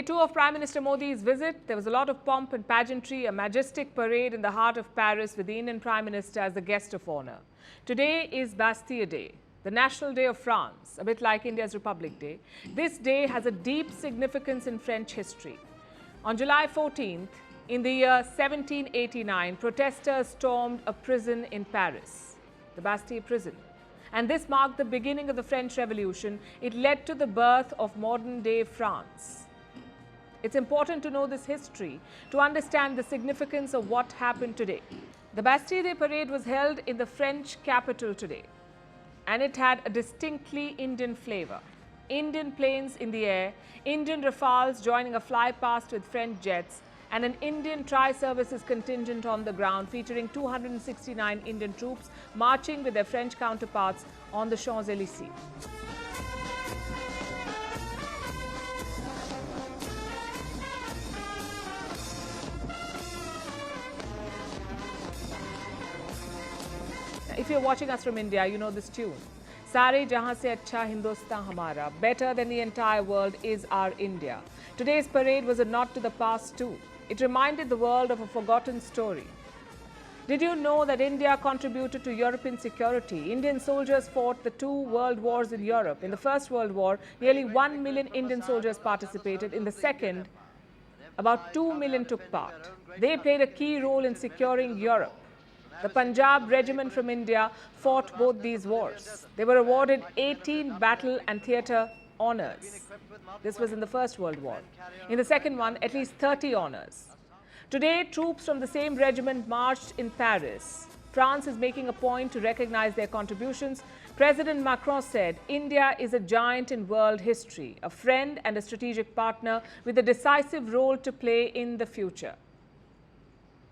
2 of Prime Minister Modi's visit, there was a lot of pomp and pageantry, a majestic parade in the heart of Paris with the Indian Prime Minister as the guest of honor. Today is Bastille Day, the National Day of France, a bit like India's Republic Day. This day has a deep significance in French history. On July 14th, in the year 1789, protesters stormed a prison in Paris, the Bastille prison. And this marked the beginning of the French Revolution. It led to the birth of modern-day France. It's important to know this history to understand the significance of what happened today. The Bastille Day parade was held in the French capital today, and it had a distinctly Indian flavor. Indian planes in the air, Indian Rafales joining a fly-past with French jets, and an Indian tri-services contingent on the ground featuring 269 Indian troops marching with their French counterparts on the Champs-Élysées. If you're watching us from India, you know this tune. Sare jahan se acha Hindustan hamara. Better than the entire world is our India. Today's parade was a nod to the past too. It reminded the world of a forgotten story. Did you know that India contributed to European security? Indian soldiers fought the 2 world wars in Europe. In the First World War, nearly 1 million Indian soldiers participated. In the Second, about 2 million took part. They played a key role in securing Europe. The Punjab regiment from India fought both these wars. They were awarded 18 battle and theatre honours. This was in the First World War. In the second one, at least 30 honours. Today, troops from the same regiment marched in Paris. France is making a point to recognize their contributions. President Macron said, India is a giant in world history, a friend and a strategic partner with a decisive role to play in the future.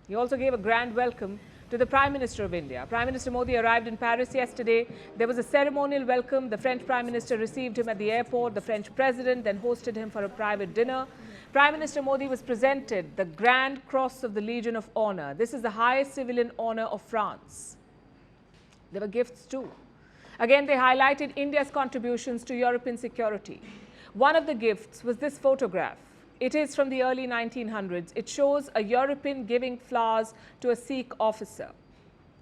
He also gave a grand welcome to the Prime Minister of India. Prime Minister Modi arrived in Paris yesterday. There was a ceremonial welcome. The French Prime Minister received him at the airport. The French President then hosted him for a private dinner. Prime Minister Modi was presented the Grand Cross of the Legion of Honor. This is the highest civilian honor of France. There were gifts too. Again, they highlighted India's contributions to European security. One of the gifts was this photograph. It is from the early 1900s. It shows a European giving flowers to a Sikh officer.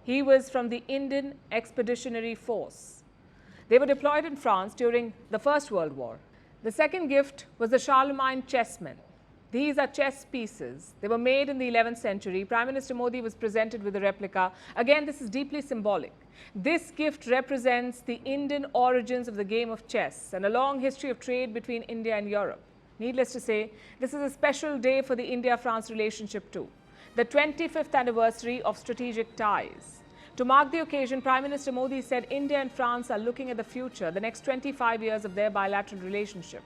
He was from the Indian Expeditionary Force. They were deployed in France during the First World War. The second gift was the Charlemagne chessmen. These are chess pieces. They were made in the 11th century. Prime Minister Modi was presented with a replica. Again, this is deeply symbolic. This gift represents the Indian origins of the game of chess and a long history of trade between India and Europe. Needless to say, this is a special day for the India-France relationship too, the 25th anniversary of strategic ties. To mark the occasion, Prime Minister Modi said India and France are looking at the future, the next 25 years of their bilateral relationship.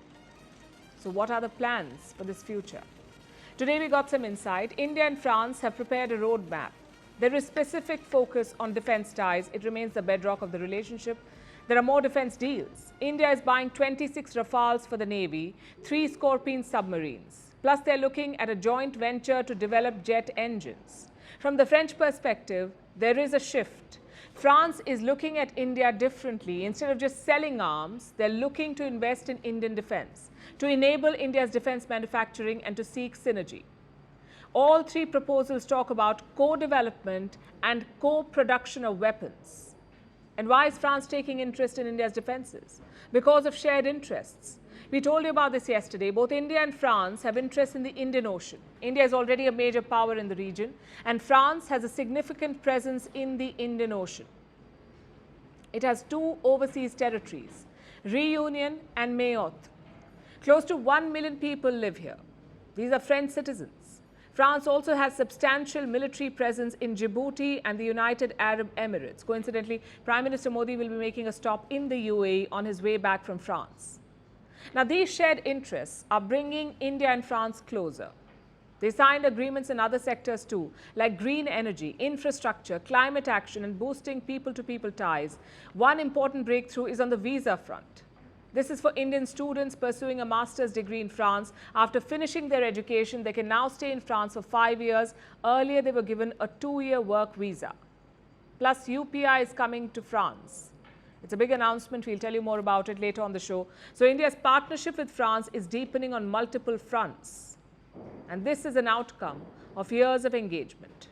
So what are the plans for this future? Today we got some insight. India and France have prepared a roadmap. There is specific focus on defense ties. It remains the bedrock of the relationship. There are more defense deals. India is buying 26 Rafales for the Navy, 3 Scorpene submarines. Plus, they're looking at a joint venture to develop jet engines. From the French perspective, there is a shift. France is looking at India differently. Instead of just selling arms, they're looking to invest in Indian defense, to enable India's defense manufacturing and to seek synergy. All 3 proposals talk about co-development and co-production of weapons. And why is France taking interest in India's defenses? Because of shared interests. We told you about this yesterday. Both India and France have interests in the Indian Ocean. India is already a major power in the region, and France has a significant presence in the Indian Ocean. It has 2 overseas territories, Réunion and Mayotte. Close to 1 million people live here. These are French citizens. France also has substantial military presence in Djibouti and the United Arab Emirates. Coincidentally, Prime Minister Modi will be making a stop in the UAE on his way back from France. Now, these shared interests are bringing India and France closer. They signed agreements in other sectors too, like green energy, infrastructure, climate action, and boosting people-to-people ties. One important breakthrough is on the visa front. This is for Indian students pursuing a master's degree in France. After finishing their education, they can now stay in France for 5 years. Earlier, they were given a 2-year work visa. Plus, UPI is coming to France. It's a big announcement. We'll tell you more about it later on the show. So India's partnership with France is deepening on multiple fronts. And this is an outcome of years of engagement.